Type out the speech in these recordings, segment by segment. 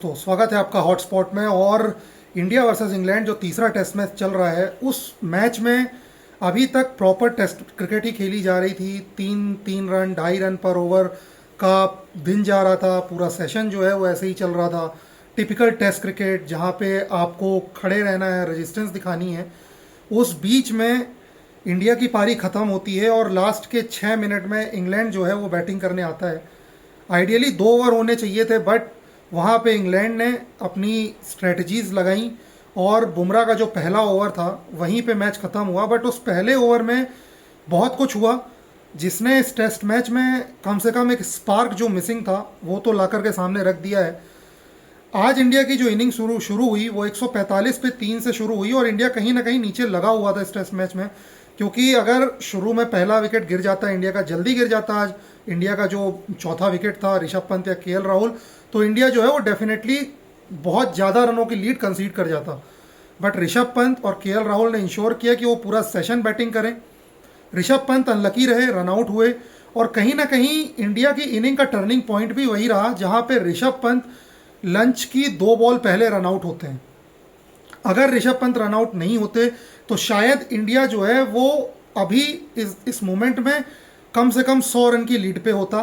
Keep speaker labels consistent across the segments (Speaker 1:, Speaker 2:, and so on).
Speaker 1: तो स्वागत है आपका हॉटस्पॉट में। और इंडिया वर्सेस इंग्लैंड जो तीसरा टेस्ट मैच चल रहा है, उस मैच में अभी तक प्रॉपर टेस्ट क्रिकेट ही खेली जा रही थी। तीन तीन रन 2.5 रन पर ओवर का दिन जा रहा था। पूरा सेशन जो है वो ऐसे ही चल रहा था। टिपिकल टेस्ट क्रिकेट जहाँ पे आपको खड़े रहना है, रेजिस्टेंस दिखानी है। उस बीच में इंडिया की पारी ख़त्म होती है और लास्ट के 6 मिनट में इंग्लैंड जो है वो बैटिंग करने आता है। आइडियली 2 ओवर होने चाहिए थे, बट वहाँ पे इंग्लैंड ने अपनी स्ट्रेटजीज लगाई और बुमराह का जो पहला ओवर था वहीं पे मैच ख़त्म हुआ। बट उस पहले ओवर में बहुत कुछ हुआ जिसने इस टेस्ट मैच में कम से कम एक स्पार्क जो मिसिंग था वो तो ला कर के सामने रख दिया है। आज इंडिया की जो इनिंग शुरू हुई वो 145 पे 3 से शुरू हुई और इंडिया कहीं ना कहीं नीचे लगा हुआ था इस टेस्ट मैच में। क्योंकि अगर शुरू में पहला विकेट गिर जाता, इंडिया का जल्दी गिर जाता, आज इंडिया का जो चौथा विकेट था ऋषभ पंत या केएल राहुल, तो इंडिया जो है वो डेफिनेटली बहुत ज़्यादा रनों की लीड कंसीड कर जाता। बट ऋषभ पंत और केएल राहुल ने इंश्योर किया कि वो पूरा सेशन बैटिंग करें। ऋषभ पंत अनलकी रहे, रनआउट हुए और कहीं ना कहीं इंडिया की इनिंग का टर्निंग पॉइंट भी वही रहा जहां पे ऋषभ पंत लंच की 2 बॉल पहले रनआउट होते हैं। अगर ऋषभ पंत रनआउट नहीं होते तो शायद इंडिया जो है वो अभी इस मोमेंट में कम से कम 100 रन की लीड पे होता।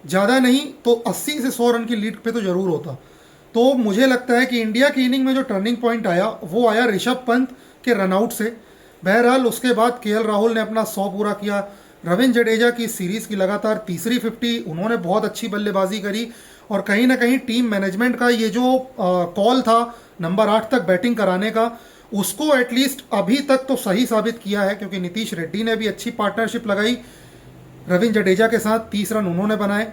Speaker 1: ज़्यादा नहीं तो 80 से 100 रन की लीड पे तो ज़रूर होता। तो मुझे लगता है कि इंडिया की इनिंग में जो टर्निंग पॉइंट आया वो आया ऋषभ पंत के रनआउट से। बहरहाल उसके बाद केएल राहुल ने अपना 100 पूरा किया। रविंद्र जडेजा की सीरीज़ की लगातार तीसरी 50, उन्होंने बहुत अच्छी बल्लेबाजी करी। और कहीं ना कहीं टीम मैनेजमेंट का ये जो कॉल था नंबर 8 तक बैटिंग कराने का, उसको एटलीस्ट अभी तक तो सही साबित किया है। क्योंकि नीतीश रेड्डी ने भी अच्छी पार्टनरशिप लगाई रविंद्र जडेजा के साथ, 30 रन उन्होंने बनाए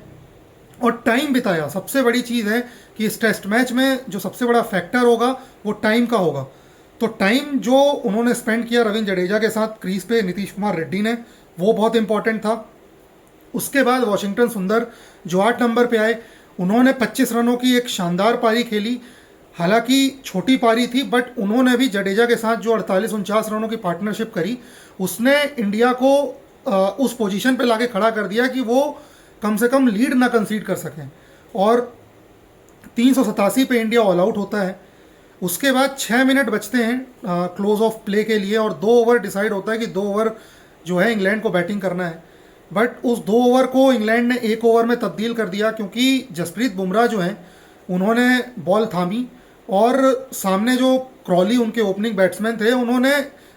Speaker 1: और टाइम बिताया। सबसे बड़ी चीज़ है कि इस टेस्ट मैच में जो सबसे बड़ा फैक्टर होगा वो टाइम का होगा। तो टाइम जो उन्होंने स्पेंड किया रविंद्र जडेजा के साथ क्रीज पे नीतीश कुमार रेड्डी ने, वो बहुत इंपॉर्टेंट था। उसके बाद वॉशिंगटन सुंदर जो 8 नंबर पे आए, उन्होंने 25 रनों की एक शानदार पारी खेली। हालांकि छोटी पारी थी, बट उन्होंने भी जडेजा के साथ जो 48-49 रनों की पार्टनरशिप करी, उसने इंडिया को उस पोजीशन पे लाके खड़ा कर दिया कि वो कम से कम लीड ना कंसीड कर सकें। और 387 पे इंडिया ऑल आउट होता है। उसके बाद 6 मिनट बचते हैं क्लोज ऑफ प्ले के लिए और 2 ओवर डिसाइड होता है कि 2 ओवर जो है इंग्लैंड को बैटिंग करना है। बट उस 2 ओवर को इंग्लैंड ने 1 ओवर में तब्दील कर दिया क्योंकि जसप्रीत बुमराह जो हैं उन्होंने बॉल थामी और सामने जो क्रॉली उनके ओपनिंग बैट्समैन थे उन्होंने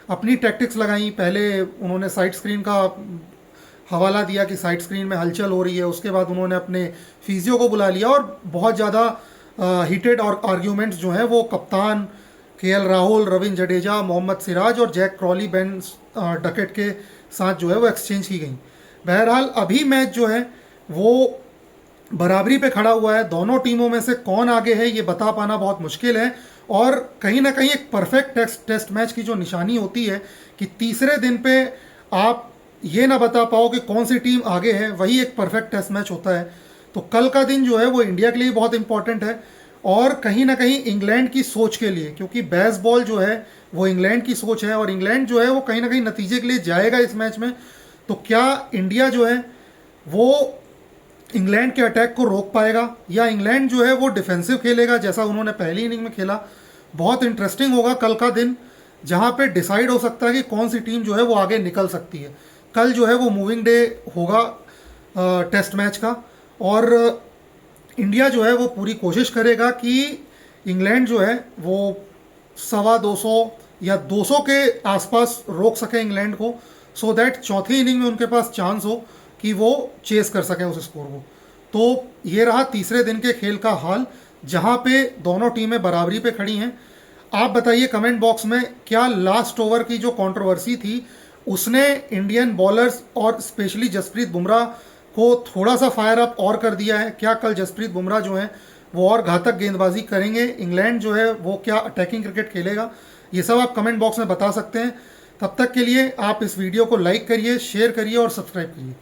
Speaker 1: अपनी टैक्टिक्स लगाई। पहले उन्होंने साइड स्क्रीन का हवाला दिया कि साइड स्क्रीन में हलचल हो रही है। उसके बाद उन्होंने अपने फिजियो को बुला लिया और बहुत ज़्यादा हीटेड और आर्ग्यूमेंट्स जो हैं वो कप्तान केएल राहुल, रविंद्र जडेजा, मोहम्मद सिराज और जैक क्रॉली, बेन डकेट के साथ जो है वो एक्सचेंज की गई। बहरहाल अभी मैच जो है वो बराबरी पे खड़ा हुआ है। दोनों टीमों में से कौन आगे है ये बता पाना बहुत मुश्किल है। और कहीं ना कहीं एक परफेक्ट टेस्ट मैच की जो निशानी होती है कि तीसरे दिन पे आप ये ना बता पाओ कि कौन सी टीम आगे है, वही एक परफेक्ट टेस्ट मैच होता है। तो कल का दिन जो है वो इंडिया के लिए बहुत इंपॉर्टेंट है और कहीं ना कहीं इंग्लैंड की सोच के लिए, क्योंकि बेसबॉल जो है वो इंग्लैंड की सोच है और इंग्लैंड जो है वो कहीं ना कहीं नतीजे के लिए जाएगा इस मैच में। तो क्या इंडिया जो है वो इंग्लैंड के अटैक को रोक पाएगा या इंग्लैंड जो है वो डिफेंसिव खेलेगा जैसा उन्होंने पहली इनिंग में खेला। बहुत इंटरेस्टिंग होगा कल का दिन, जहां पे डिसाइड हो सकता है कि कौन सी टीम जो है वो आगे निकल सकती है। कल जो है वो मूविंग डे होगा टेस्ट मैच का और इंडिया जो है वो पूरी कोशिश करेगा कि इंग्लैंड जो है वो 250 या 200 के आसपास रोक सके इंग्लैंड को, सो दैट चौथी इनिंग में उनके पास चांस हो कि वो चेस कर सकें उस स्कोर को। तो ये रहा तीसरे दिन के खेल का हाल, जहां पे दोनों टीमें बराबरी पे खड़ी हैं। आप बताइए कमेंट बॉक्स में, क्या लास्ट ओवर की जो कंट्रोवर्सी थी उसने इंडियन बॉलर्स और स्पेशली जसप्रीत बुमराह को थोड़ा सा फायर अप और कर दिया है? क्या कल जसप्रीत बुमराह जो हैं वो और घातक गेंदबाजी करेंगे? इंग्लैंड जो है वो क्या अटैकिंग क्रिकेट खेलेगा? ये सब आप कमेंट बॉक्स में बता सकते हैं। तब तक के लिए आप इस वीडियो को लाइक करिए, शेयर करिए और सब्सक्राइब करिए।